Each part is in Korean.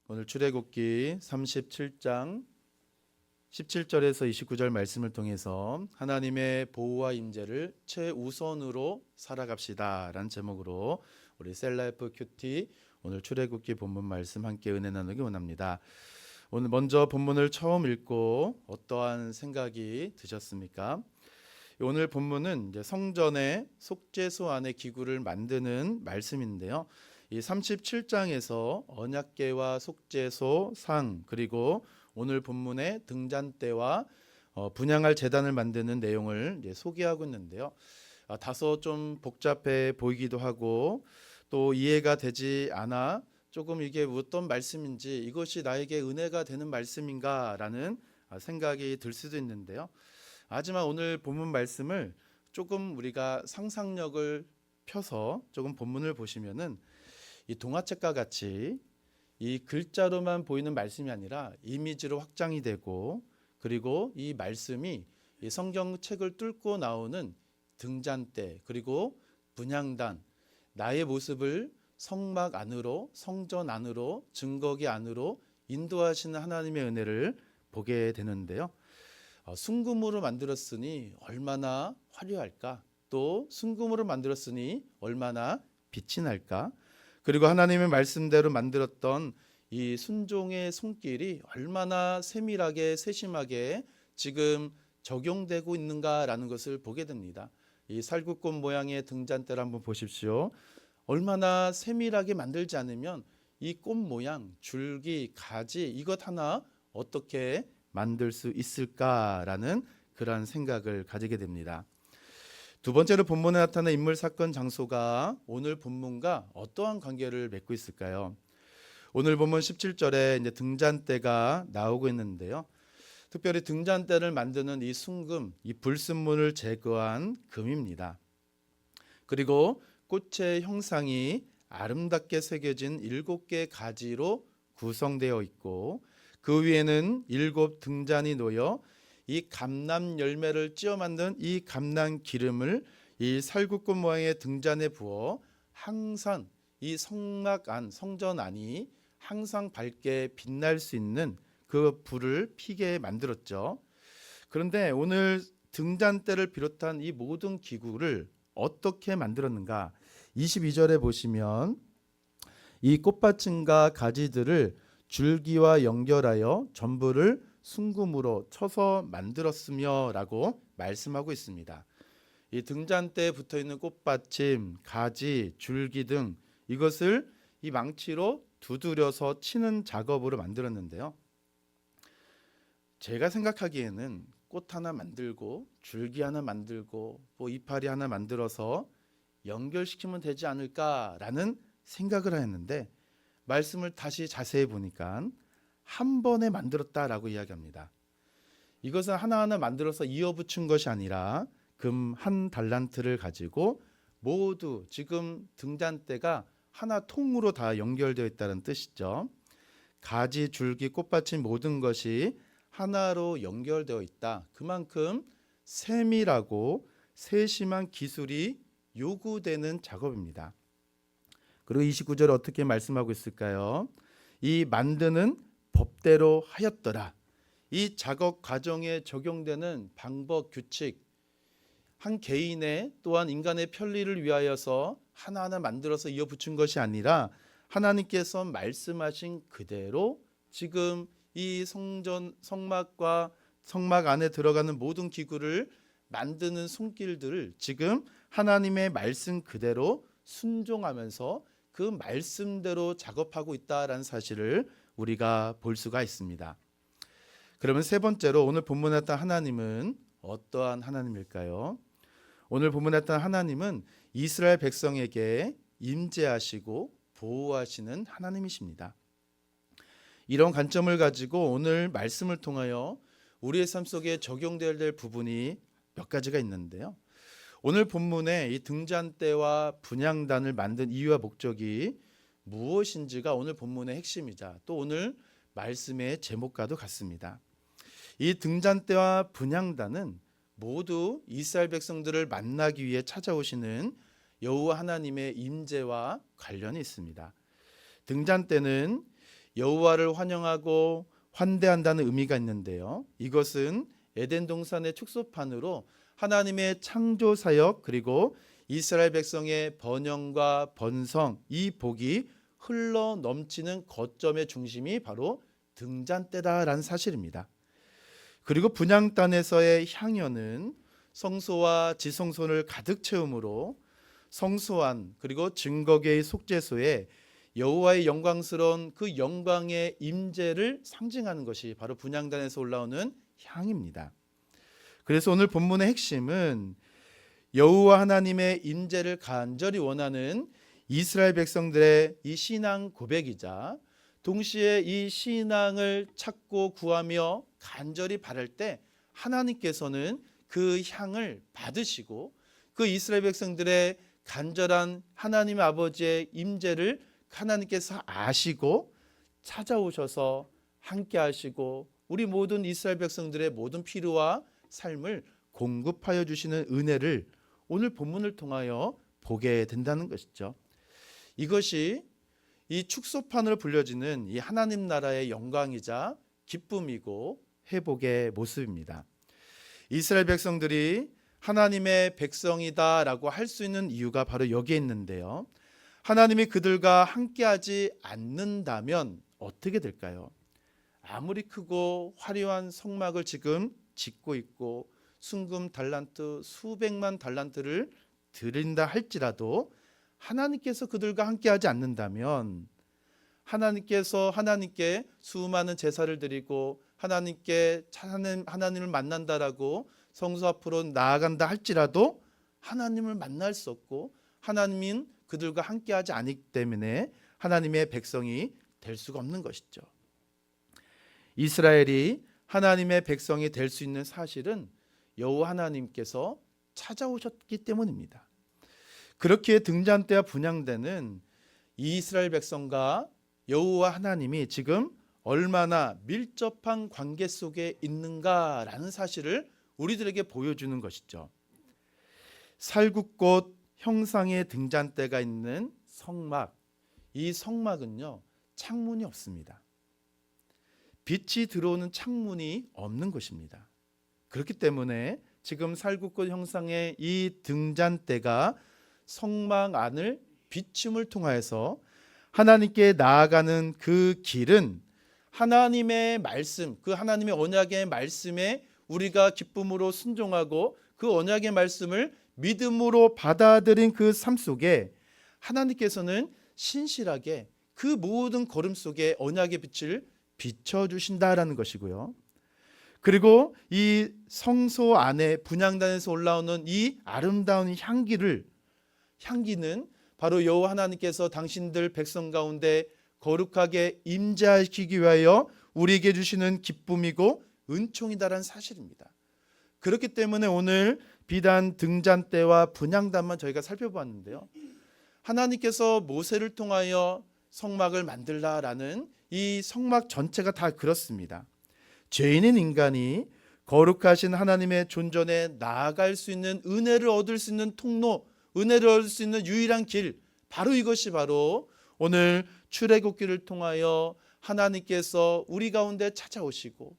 오늘 출애굽기 37장 17절에서 29절 말씀을 통해서 하나님의 보호와 임재를 최우선으로 살아갑시다 라는 제목으로 우리 셀라이프 큐티 오늘 출애굽기 본문 말씀 함께 은혜 나누기 원합니다. 오늘 먼저 본문을 처음 읽고 어떠한 생각이 드셨습니까? 오늘 본문은 이제 성전의 속죄소 안에 기구를 만드는 말씀인데요. 이 37장에서 언약궤와 속죄소, 상, 그리고 오늘 본문의 등잔대와 분향할 제단을 만드는 내용을 이제 소개하고 있는데요. 다소 좀 복잡해 보이기도 하고 또 이해가 되지 않아 조금 이게 어떤 말씀인지 이것이 나에게 은혜가 되는 말씀인가라는 생각이 들 수도 있는데요. 하지만 오늘 본문 말씀을 조금 우리가 상상력을 펴서 조금 본문을 보시면은 이 동화책과 같이 이 글자로만 보이는 말씀이 아니라 이미지로 확장이 되고 그리고 이 말씀이 이 성경책을 뚫고 나오는 등잔대 그리고 분향단 나의 모습을 성막 안으로 성전 안으로 증거기 안으로 인도하시는 하나님의 은혜를 보게 되는데요. 순금으로 만들었으니 얼마나 화려할까? 또 순금으로 만들었으니 얼마나 빛이 날까? 그리고 하나님의 말씀대로 만들었던 이 순종의 손길이 얼마나 세밀하게 세심하게 지금 적용되고 있는가라는 것을 보게 됩니다. 이 살구꽃 모양의 등잔대를 한번 보십시오. 얼마나 세밀하게 만들지 않으면 이 꽃 모양, 줄기, 가지 이것 하나 어떻게 만들 수 있을까라는 그러한 생각을 가지게 됩니다. 두 번째로 본문에 나타난 인물, 사건, 장소가 오늘 본문과 어떠한 관계를 맺고 있을까요? 오늘 본문 17절에 이제 등잔대가 나오고 있는데요. 특별히 등잔대를 만드는 이 순금, 이 불순물을 제거한 금입니다. 그리고 꽃의 형상이 아름답게 새겨진 7개의 가지로 구성되어 있고 그 위에는 7 등잔이 놓여 이 감람 열매를 찧어 만든 이 감람 기름을 이 살구꽃 모양의 등잔에 부어 항상 이 성막 안 성전 안이 항상 밝게 빛날 수 있는 그 불을 피게 만들었죠. 그런데 오늘 등잔대를 비롯한 이 모든 기구를 어떻게 만들었는가? 22절에 보시면 이 꽃받침과 가지들을 줄기와 연결하여 전부를 순금으로 쳐서 만들었으며 라고 말씀하고 있습니다. 이 등잔대에 붙어있는 꽃받침, 가지, 줄기 등 이것을 이 망치로 두드려서 치는 작업으로 만들었는데요. 제가 생각하기에는 꽃 하나 만들고 줄기 하나 만들고 뭐 이파리 하나 만들어서 연결시키면 되지 않을까라는 생각을 했는데 말씀을 다시 자세히 보니까 한 번에 만들었다라고 이야기합니다. 이것은 하나하나 만들어서 이어붙인 것이 아니라 금 한 달란트를 가지고 모두 지금 등잔대가 하나 통으로 다 연결되어 있다는 뜻이죠. 가지, 줄기, 꽃받침 모든 것이 하나로 연결되어 있다. 그만큼 세밀하고 세심한 기술이 요구되는 작업입니다. 그리고 29절 어떻게 말씀하고 있을까요? 이 만드는 법대로 하였더라. 이 작업 과정에 적용되는 방법, 규칙, 한 개인의 또한 인간의 편리를 위하여서 하나하나 만들어서 이어붙인 것이 아니라 하나님께서 말씀하신 그대로 지금 이 성막과 성막 안에 들어가는 모든 기구를 만드는 손길들을 지금 하나님의 말씀 그대로 순종하면서 그 말씀대로 작업하고 있다라는 사실을 우리가 볼 수가 있습니다. 그러면 세 번째로 오늘 본문에 나타난 하나님은 어떠한 하나님일까요? 오늘 본문에 나타난 하나님은 이스라엘 백성에게 임재하시고 보호하시는 하나님이십니다. 이런 관점을 가지고 오늘 말씀을 통하여 우리의 삶 속에 적용되어야 될 부분이 몇 가지가 있는데요. 오늘 본문에 이 등잔대와 분향단을 만든 이유와 목적이 무엇인지가 오늘 본문의 핵심이자 또 오늘 말씀의 제목과도 같습니다. 이 등잔대와 분향단은 모두 이스라엘 백성들을 만나기 위해 찾아오시는 여호와 하나님의 임재와 관련이 있습니다. 등잔대는 여호와를 환영하고 환대한다는 의미가 있는데요. 이것은 에덴 동산의 축소판으로 하나님의 창조 사역 그리고 이스라엘 백성의 번영과 번성, 이 복이 흘러 넘치는 거점의 중심이 바로 등잔대다라는 사실입니다. 그리고 분향단에서의 향연은 성소와 지성소를 가득 채우므로 성소안 그리고 증거계의 속죄소에 여호와의 영광스러운 그 영광의 임재를 상징하는 것이 바로 분향단에서 올라오는 향입니다. 그래서 오늘 본문의 핵심은 여호와 하나님의 임재를 간절히 원하는 이스라엘 백성들의 이 신앙 고백이자 동시에 이 신앙을 찾고 구하며 간절히 바랄 때 하나님께서는 그 향을 받으시고 그 이스라엘 백성들의 간절한 하나님 아버지의 임재를 하나님께서 아시고 찾아오셔서 함께 하시고 우리 모든 이스라엘 백성들의 모든 필요와 삶을 공급하여 주시는 은혜를 오늘 본문을 통하여 보게 된다는 것이죠. 이것이 이 축소판으로 불려지는 이 하나님 나라의 영광이자 기쁨이고 회복의 모습입니다. 이스라엘 백성들이 하나님의 백성이다라고 할 수 있는 이유가 바로 여기에 있는데요. 하나님이 그들과 함께하지 않는다면 어떻게 될까요? 아무리 크고 화려한 성막을 지금 짓고 있고 순금 달란트 수백만 달란트를 드린다 할지라도 하나님께서 그들과 함께하지 않는다면 하나님께 수많은 제사를 드리고 하나님을 만난다라고 성소 앞으로 나아간다 할지라도 하나님을 만날 수 없고 하나님은 그들과 함께하지 않기 때문에 하나님의 백성이 될 수가 없는 것이죠. 이스라엘이 하나님의 백성이 될 수 있는 사실은 여호와 하나님께서 찾아오셨기 때문입니다. 그렇게 등잔대와 분향대는 이스라엘 백성과 여호와 하나님이 지금 얼마나 밀접한 관계 속에 있는가라는 사실을 우리들에게 보여주는 것이죠. 살구꽃 형상의 등잔대가 있는 성막, 이 성막은요 창문이 없습니다. 빛이 들어오는 창문이 없는 것입니다. 그렇기 때문에 지금 살구꽃 형상의 이 등잔대가 성막 안을 비춤을 통하여서 하나님께 나아가는 그 길은 하나님의 말씀, 그 하나님의 언약의 말씀에 우리가 기쁨으로 순종하고 그 언약의 말씀을 믿음으로 받아들인 그 삶 속에 하나님께서는 신실하게 그 모든 걸음 속에 언약의 빛을 비춰주신다라는 것이고요. 그리고 이 성소 안에 분향단에서 올라오는 이 아름다운 향기는 바로 여호와 하나님께서 당신들 백성 가운데 거룩하게 임재하시기 위하여 우리에게 주시는 기쁨이고 은총이다라는 사실입니다. 그렇기 때문에 오늘 비단 등잔대와 분향단만 저희가 살펴보았는데요. 하나님께서 모세를 통하여 성막을 만들라라는 이 성막 전체가 다 그렇습니다. 죄인인 인간이 거룩하신 하나님의 존전에 나아갈 수 있는 은혜를 얻을 수 있는 통로, 은혜를 얻을 수 있는 유일한 길, 바로 이것이 바로 오늘 출애굽기를 통하여 하나님께서 우리 가운데 찾아오시고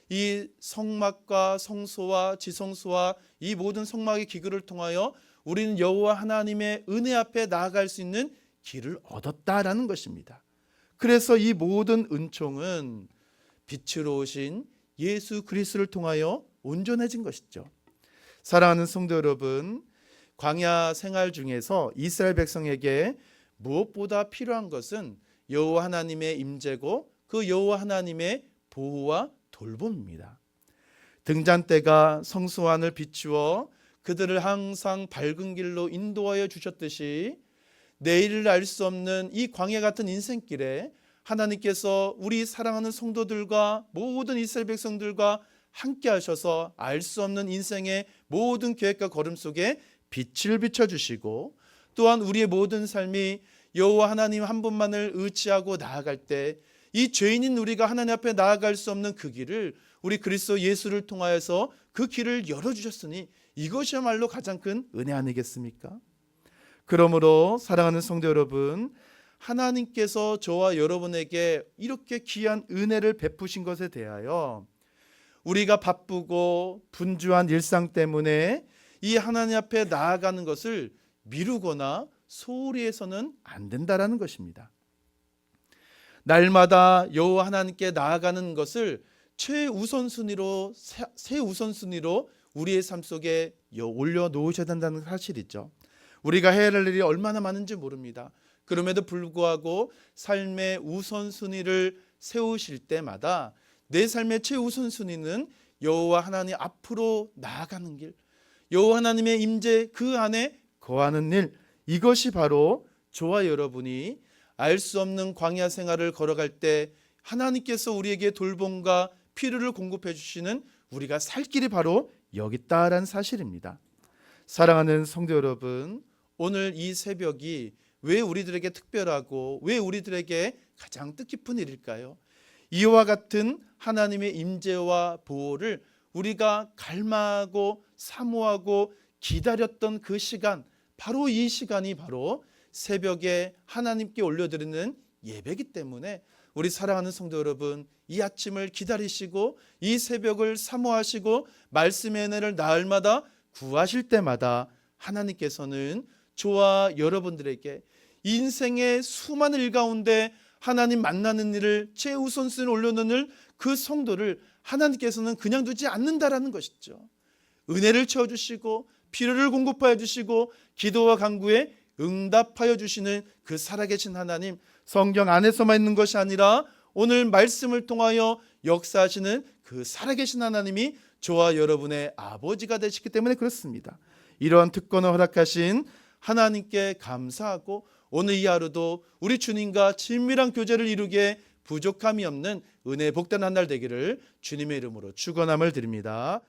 이 성막과 성소와 지성소와 이 모든 성막의 기구를 통하여 우리는 여호와 하나님의 은혜 앞에 나아갈 수 있는 길을 얻었다라는 것입니다. 그래서 이 모든 은총은 빛으로 오신 예수 그리스도를 통하여 온전해진 것이죠. 사랑하는 성도 여러분, 광야 생활 중에서 이스라엘 백성에게 무엇보다 필요한 것은 여호와 하나님의 임재고 그 여호와 하나님의 보호와 돌봄입니다. 등잔대가 성소 안을 비추어 그들을 항상 밝은 길로 인도하여 주셨듯이 내일을 알 수 없는 이 광야 같은 인생길에 하나님께서 우리 사랑하는 성도들과 모든 이스라엘 백성들과 함께 하셔서 알 수 없는 인생의 모든 계획과 걸음 속에 빛을 비춰주시고 또한 우리의 모든 삶이 여호와 하나님 한 분만을 의지하고 나아갈 때 이 죄인인 우리가 하나님 앞에 나아갈 수 없는 그 길을 우리 그리스도 예수를 통하여서 그 길을 열어주셨으니 이것이야말로 가장 큰 은혜 아니겠습니까? 그러므로 사랑하는 성도 여러분, 하나님께서 저와 여러분에게 이렇게 귀한 은혜를 베푸신 것에 대하여 우리가 바쁘고 분주한 일상 때문에 이 하나님 앞에 나아가는 것을 미루거나 소홀히 해서는 안 된다라는 것입니다. 날마다 여호와 하나님께 나아가는 것을 최우선순위로 우리의 삶 속에 올려놓으셔야 된다는 사실이죠. 우리가 해야 할 일이 얼마나 많은지 모릅니다. 그럼에도 불구하고 삶의 우선순위를 세우실 때마다 내 삶의 최우선순위는 여호와 하나님 앞으로 나아가는 길, 여호와 하나님의 임재 그 안에 거하는 일, 이것이 바로 저와 여러분이 알 수 없는 광야 생활을 걸어갈 때 하나님께서 우리에게 돌봄과 필요를 공급해 주시는 우리가 살 길이 바로 여기 있다라는 사실입니다. 사랑하는 성도 여러분, 오늘 이 새벽이 왜 우리들에게 특별하고 왜 우리들에게 가장 뜻깊은 일일까요? 이와 같은 하나님의 임재와 보호를 우리가 갈망하고 사모하고 기다렸던 그 시간, 바로 이 시간이 바로 새벽에 하나님께 올려드리는 예배이기 때문에 우리 사랑하는 성도 여러분, 이 아침을 기다리시고 이 새벽을 사모하시고 말씀의 은혜를 날마다 구하실 때마다 하나님께서는 저와 여러분들에게 인생의 수많은 일 가운데 하나님 만나는 일을 최우선순위에 올려놓는 그 성도를 하나님께서는 그냥 두지 않는다라는 것이죠. 은혜를 채워주시고 필요를 공급하여 주시고 기도와 간구에 응답하여 주시는 그 살아계신 하나님, 성경 안에서만 있는 것이 아니라 오늘 말씀을 통하여 역사하시는 그 살아계신 하나님이 저와 여러분의 아버지가 되시기 때문에 그렇습니다. 이러한 특권을 허락하신 하나님께 감사하고 오늘 이 하루도 우리 주님과 친밀한 교제를 이루기에 부족함이 없는 은혜의 복된 한 날 되기를 주님의 이름으로 축원함을 드립니다.